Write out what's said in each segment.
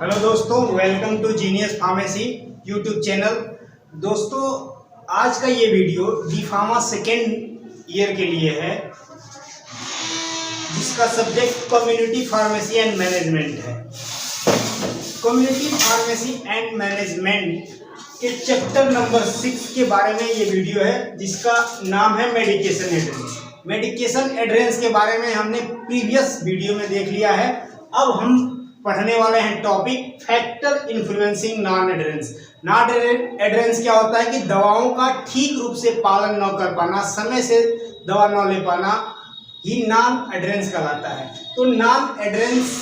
Hello दोस्तों, welcome to genius pharmacy YouTube channel. दोस्तों, आज का ये video D pharma second year के लिए है, जिसका subject community pharmacy and management है। कम्युनिटी फार्मेसी एंड मैनेजमेंट के चैप्टर नंबर 6 के बारे में ये वीडियो है, जिसका नाम है मेडिकेशन एड्रेंस। मेडिकेशन एड्रेंस के बारे में हमने प्रीवियस वीडियो में देख लिया है। अब हम पढ़ने वाले हैं topic factor influencing non adherence. Non adherence क्या होता है कि दवाओं का ठीक रूप से पालन न कर पाना, समय से दवा न ले पाना ही नॉन एडरेंस कहलाता है। तो नॉन एडरेंस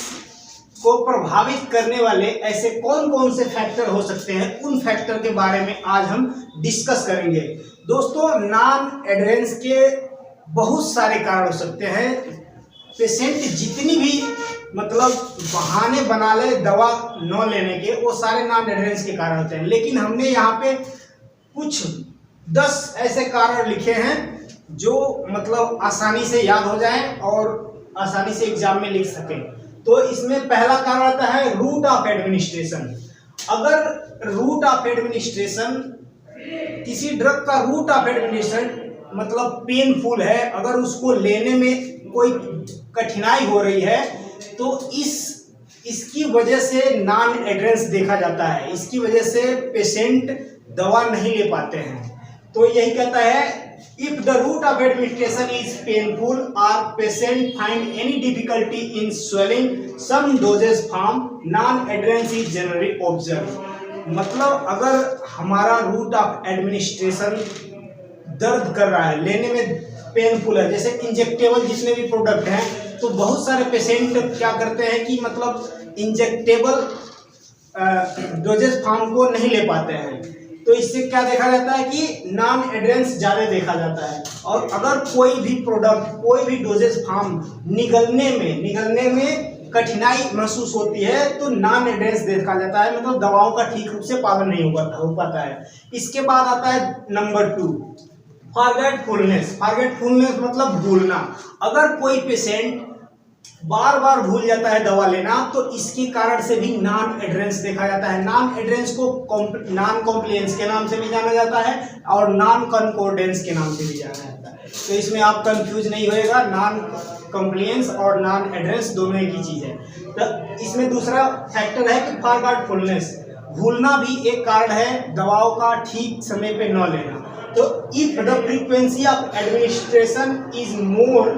को प्रभावित करने वाले ऐसे कौन कौन से फैक्टर हो सकते हैं, उन फैक्टर के बारे में आज हम डिस्कस करेंगे। दोस्तों, नॉन एडरेंस के बहुत सारे कारण हो सकते हैं। पेशेंट जितनी भी बहाने बना ले दवा न लेने के, वो सारे नॉन एडरेंस के कारण होते हैं। लेकिन हमने यहाँ पे कुछ 10 ऐसे कारण लिखे हैं जो आसानी से याद हो जाएं और आसानी से एग्जाम में लिख सकें। तो इसमें पहला कारण आता है रूट ऑफ एडमिनिस्ट्रेशन। अगर रूट ऑफ एडमिनिस्ट्रेशन, किसी ड्रग का रूट ऑफ एडमिनिस्ट्रेशन पेनफुल है, अगर उसको लेने में कोई कठिनाई हो रही है, तो इसकी वजह से नॉन एडरेंस देखा जाता है। इसकी वजह से पेशेंट दवा नहीं ले पाते हैं। तो यही कहता है, if the route of administration is painful और patient find any difficulty in swelling some dosages form, non adherence is generally observe. अगर हमारा रूट ऑफ एडमिनिस्ट्रेशन दर्द कर रहा है, लेने में पेनफुल है, जैसे इंजेक्टेबल जितने भी प्रोडक्ट हैं, तो बहुत सारे पेशेंट क्या करते हैं कि इंजेक्टेबल डोजेज फॉर्म को नहीं ले पाते हैं। तो इससे क्या देखा जाता है कि नॉन एडरेंस ज़्यादा देखा जाता है। और अगर कोई भी प्रोडक्ट, कोई भी डोजेज फॉर्म निगलने में कठिनाई महसूस होती है, तो नॉन एडरेंस देखा जाता है, दवाओं का ठीक रूप से पालन नहीं हो पाता है। इसके बाद आता है नंबर 2, फॉरगेटफुलनेस। फॉरगेटफुलनेस भूलना। अगर कोई पेशेंट बार बार भूल जाता है दवा लेना, तो इसके कारण से भी नॉन एडरेंस देखा जाता है। नॉन एडरेंस को नॉन कॉम्प्लियंस के नाम से भी जाना जाता है और नॉन कॉन्कोर्डेंस के नाम से भी जाना जाता है। तो इसमें आप कंफ्यूज नहीं होएगा, नॉन कॉम्प्लियंस और नॉन एडरेंस दोनों एक ही चीज है। तो इसमें दूसरा फैक्टर है कि फॉरगेटफुलनेस, भूलना भी एक कारण है दवाओं का ठीक समय पे न लेना। तो if the frequency of administration is more,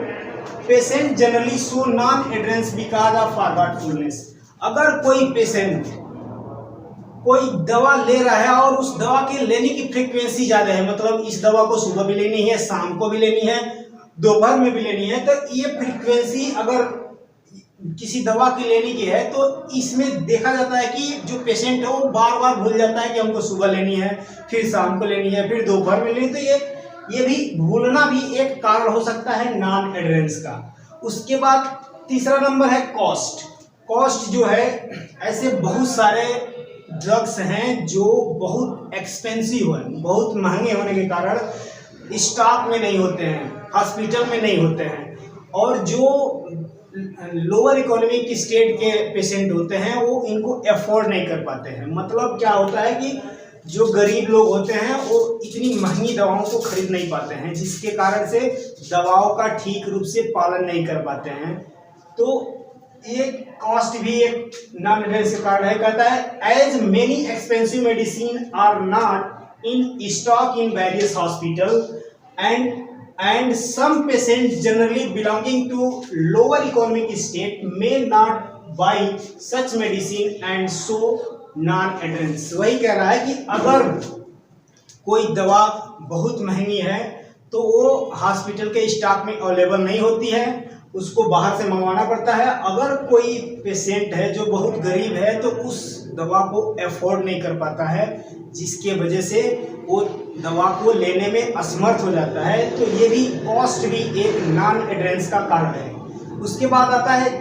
patient generally show non adherence because of forgetfulness. अगर कोई पेशेंट कोई दवा ले रहा है और उस दवा के लेने की फ्रीक्वेंसी ज़्यादा है, इस दवा को सुबह भी लेनी है, शाम को भी लेनी है, दोपहर में भी लेनी है, तो ये फ्रीक्वेंसी अगर किसी दवा की लेने की है, तो इसमें देखा जाता है कि जो पेशेंट है वो बार बार भूल जाता है कि हमको सुबह लेनी है, फिर शाम को लेनी है, फिर दोपहर में लेनी है। तो ये भी भूलना भी एक कारण हो सकता है नॉन एडरेंस का। उसके बाद तीसरा नंबर है कॉस्ट। कॉस्ट जो है, ऐसे बहुत सारे ड्रग्स हैं जो बहुत एक्सपेंसिव है, बहुत महंगे होने के कारण स्टॉक में नहीं होते हैं, हॉस्पिटल में नहीं होते हैं, और जो लोअर इकोनॉमिक स्टेट के पेशेंट होते हैं वो इनको अफोर्ड नहीं कर पाते हैं। क्या होता है कि जो गरीब लोग होते हैं वो इतनी महंगी दवाओं को खरीद नहीं पाते हैं, जिसके कारण से दवाओं का ठीक रूप से पालन नहीं कर पाते हैं। तो ये कॉस्ट भी एक नॉन एडरेंस का कारण है। कहता है, as many expensive medicine are not in stock in various hospital and some patients generally belonging to lower economic state may not buy such medicine and so non-adherence। वही कह रहा है कि अगर कोई दवा बहुत महंगी है तो वो हॉस्पिटल के स्टॉक में अवेलेबल नहीं होती है, उसको बाहर से मंगवाना पड़ता है। अगर कोई पेशेंट है जो बहुत गरीब है तो उस दवा को अफोर्ड नहीं कर पाता है, जिसके वजह से वो दवा को लेने में असमर्थ हो जाता है। तो ये भी कॉस्ट भी एक नॉन एडरेंस का कारण है। उसके बाद आता है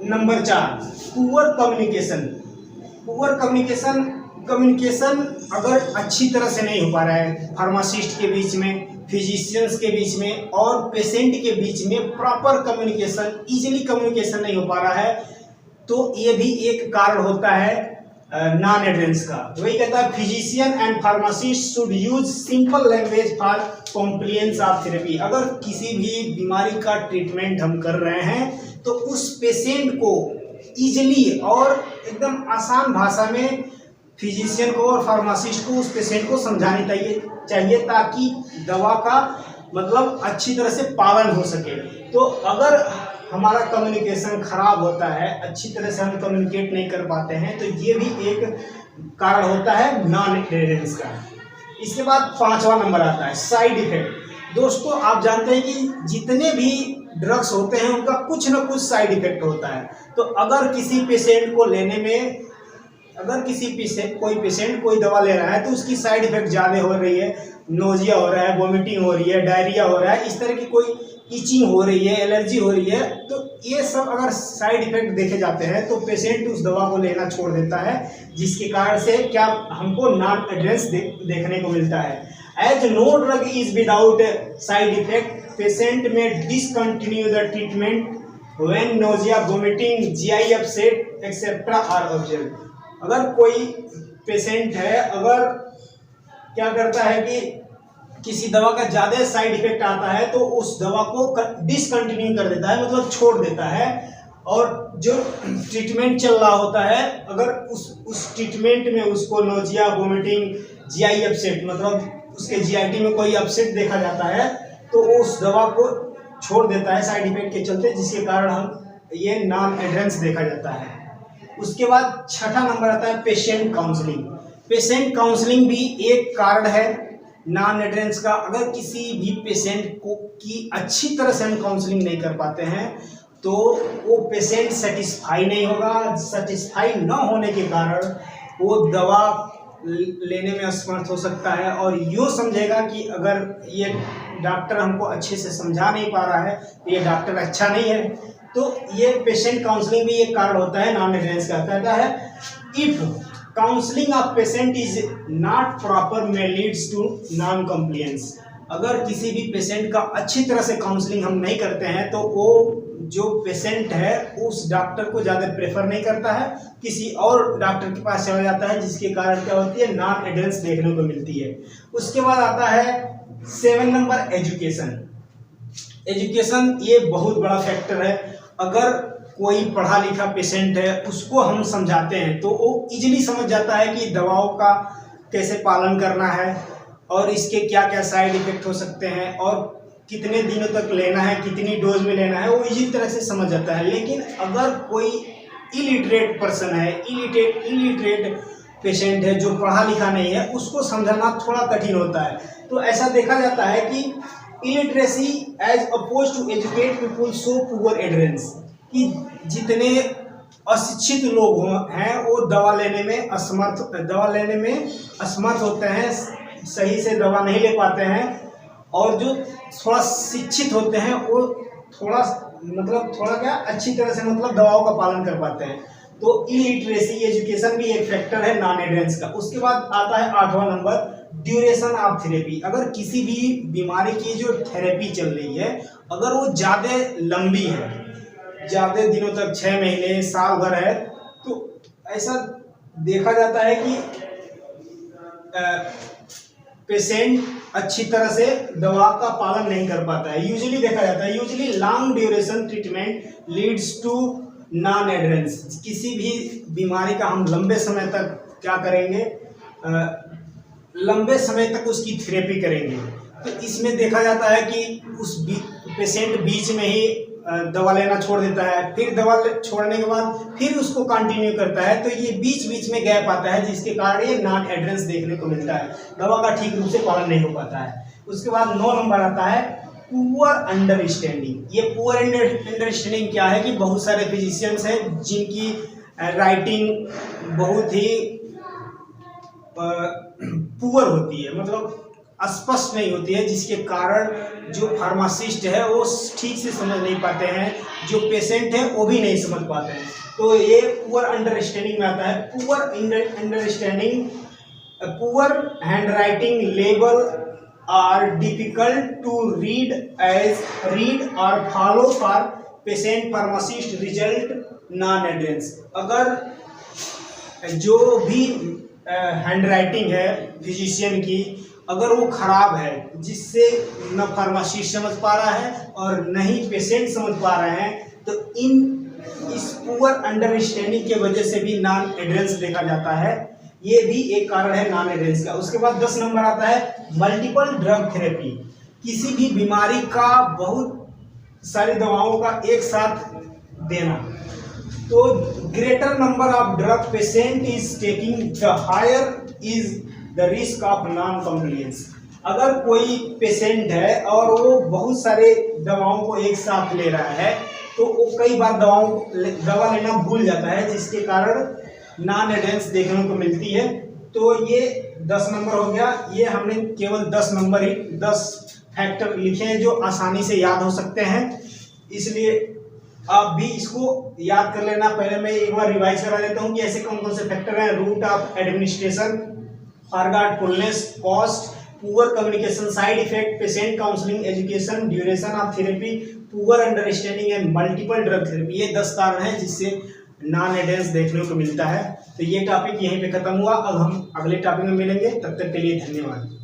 number 4, poor communication. Poor communication अगर अच्छी तरह से नहीं हो पा रहा है फार्मासिस्ट के बीच में, फिजिशियंस के बीच में और पेशेंट के बीच में प्रॉपर कम्युनिकेशन, इजीली कम्युनिकेशन नहीं हो पा रहा है, तो ये भी एक कारण होता है नॉन एडरेंस का। वही कहता है physician and pharmacist should use simple language for compliance of therapy. अगर किसी भी बीमारी का ट्रीटमेंट हम कर रहे हैं तो उस पेशेंट को इजीली और एकदम आसान भाषा में फिजिशियन को और फार्मासिस्ट को उस पेशेंट को समझानी चाहिए ताकि दवा का मतलब अच्छी तरह से पालन हो सके। तो अगर हमारा कम्युनिकेशन खराब होता है, अच्छी तरह से हम कम्युनिकेट नहीं कर पाते हैं, तो ये भी एक कारण होता है नॉन एडरेंस का। इसके बाद 5वां नंबर आता है साइड इफेक्ट। दोस्तों आप जानते हैं कि जितने भी ड्रग्स होते हैं उनका कुछ ना कुछ साइड इफेक्ट होता है। तो अगर किसी पेशेंट को लेने में कोई पेशेंट कोई दवा ले रहा है तो उसकी साइड इफेक्ट ज़्यादा हो रही है, नोजिया हो रहा है, वोमिटिंग हो रही है, डायरिया हो रहा है, इस तरह की कोई इचिंग हो रही है, एलर्जी हो रही है, तो ये सब अगर साइड इफेक्ट देखे जाते हैं तो पेशेंट उस दवा को लेना छोड़ देता है, जिसके कारण से क्या हमको नॉन एडरेंस देखने को मिलता है। As no drug is without side effect, patient may discontinue the treatment when nausea, vomiting, GI upset etcetera are observed. अगर कोई पेशेंट है, अगर क्या करता है कि किसी दवा का ज़्यादा साइड इफेक्ट आता है तो उस दवा को डिसकंटिन्यू कर देता है, मतलब छोड़ देता है, और जो ट्रीटमेंट चल रहा होता है अगर उस ट्रीटमेंट में उसको नोजिया, वोमिटिंग, जीआई अपसेट मतलब उसके जीआईटी में कोई अपसेट देखा जाता है तो उस दवा को छोड़ देता है साइड इफेक्ट के चलते, जिसके कारण हम ये नॉन एडरेंस देखा जाता है। उसके बाद 6ठा नंबर आता है पेशेंट काउंसलिंग। पेशेंट काउंसलिंग भी एक कारण है नॉन एडरेंस का। अगर किसी भी पेशेंट को की अच्छी तरह से हम काउंसलिंग नहीं कर पाते हैं तो वो पेशेंट सेटिस्फाई नहीं होगा। सेटिस्फाई न होने के कारण वो दवा लेने में असमर्थ हो सकता है और यूँ समझेगा कि अगर ये डॉक्टर हमको अच्छे से समझा नहीं पा रहा है तो ये डॉक्टर अच्छा नहीं है। तो ये पेशेंट काउंसलिंग भी एक कारण होता है नॉन एडरेंस का। कहता है if counselling of patient is not proper में लीड्स टू नॉन कॉम्प्लियंस। अगर किसी भी पेशेंट का अच्छी तरह से काउंसलिंग हम नहीं करते हैं तो वो जो पेशेंट है उस डॉक्टर को ज़्यादा प्रेफर नहीं करता है, किसी और डॉक्टर के पास चला जाता है, जिसके कारण क्या होती है नॉन एडरेंस देखने को मिलती है। उसके बाद आता है 7 नंबर एजुकेशन। एजुकेशन ये बहुत बड़ा फैक्टर है। अगर कोई पढ़ा लिखा पेशेंट है उसको हम समझाते हैं तो वो इजीली समझ जाता है कि दवाओं का कैसे पालन करना है और इसके क्या क्या साइड इफेक्ट हो सकते हैं और कितने दिनों तक लेना है, कितनी डोज में लेना है, वो इजी तरह से समझ जाता है। लेकिन अगर कोई इलिटरेट पर्सन है, इलिटरेट पेशेंट है जो पढ़ा लिखा नहीं है, उसको समझाना थोड़ा कठिन होता है। तो ऐसा देखा जाता है कि illiteracy as opposed to educate people show poor adherence, कि जितने अशिक्षित लोग हैं वो दवा लेने में असमर्थ होते हैं, सही से दवा नहीं ले पाते हैं, और जो थोड़ा शिक्षित होते हैं वो थोड़ा क्या अच्छी तरह से दवाओं का पालन कर पाते हैं। तो इलिटरेसी एजुकेशन भी एक फैक्टर है नॉन एडरेंस का। उसके बाद आता है 8वां नंबर ड्यूरेशन ऑफ थेरेपी। अगर किसी भी बीमारी की जो थेरेपी चल रही है अगर वो ज़्यादा लंबी है, ज़्यादा दिनों तक 6 महीने साल भर है, तो ऐसा देखा जाता है कि पेशेंट अच्छी तरह से दवा का पालन नहीं कर पाता है। यूजुअली देखा जाता है long duration treatment leads to non adherence. किसी भी बीमारी का हम लंबे समय तक क्या करेंगे, लंबे समय तक उसकी थेरेपी करेंगे, तो इसमें देखा जाता है कि उस पेशेंट बीच में ही दवा लेना छोड़ देता है, फिर दवा छोड़ने के बाद फिर उसको कंटिन्यू करता है, तो ये बीच में गैप आता है, जिसके कारण ये नॉन एडरेंस देखने को मिलता है, दवा का ठीक रूप से पालन नहीं हो पाता है। उसके बाद 9 नंबर आता है पुअर अंडरस्टैंडिंग। ये पुअर अंडरस्टैंडिंग क्या है कि बहुत सारे फिजिशियंस हैं जिनकी राइटिंग बहुत ही पुअर होती है, मतलब स्पष्ट नहीं होती है, जिसके कारण जो फार्मासिस्ट है वो ठीक से समझ नहीं पाते हैं, जो पेशेंट है वो भी नहीं समझ पाते हैं। तो ये पुअर अंडरस्टैंडिंग में आता है। Poor understanding, poor handwriting label are difficult to read और follow for patient pharmacist result non adherence, अगर जो भी हैंड राइटिंग है फिजिशियन की अगर वो खराब है, जिससे न फार्मासिस्ट समझ पा रहा है और न ही पेशेंट समझ पा रहे हैं, तो इस पुअर अंडरस्टैंडिंग के वजह से भी नॉन एडरेंस देखा जाता है। ये भी एक कारण है नॉन एडरेंस का। उसके बाद 10 नंबर आता है मल्टीपल ड्रग थेरेपी। किसी भी बीमारी का बहुत सारी दवाओं का एक साथ देना। तो greater number of drug patient is taking the higher is the risk of non compliance. अगर कोई पेशेंट है और वो बहुत सारे दवाओं को एक साथ ले रहा है तो वो कई बार दवा लेना भूल जाता है, जिसके कारण नॉन एडरेंस देखने को मिलती है। तो ये 10 नंबर हो गया। ये हमने केवल 10 नंबर ही 10 फैक्टर लिखे हैं जो आसानी से याद हो सकते हैं, इसलिए आप भी इसको याद कर लेना। पहले मैं एक बार रिवाइज करा देता हूँ कि ऐसे कौन कौन से फैक्टर हैं। Route of administration, forgetfulness, cost, poor communication, side effect, patient counselling, education, duration of therapy, poor understanding and multiple drug therapy. ये 10 कारण हैं जिससे नॉन एडरेंस देखने को मिलता है। तो ये टॉपिक यहीं पे खत्म हुआ। अब हम अगले टॉपिक में मिलेंगे, तब तक के लिए धन्यवाद।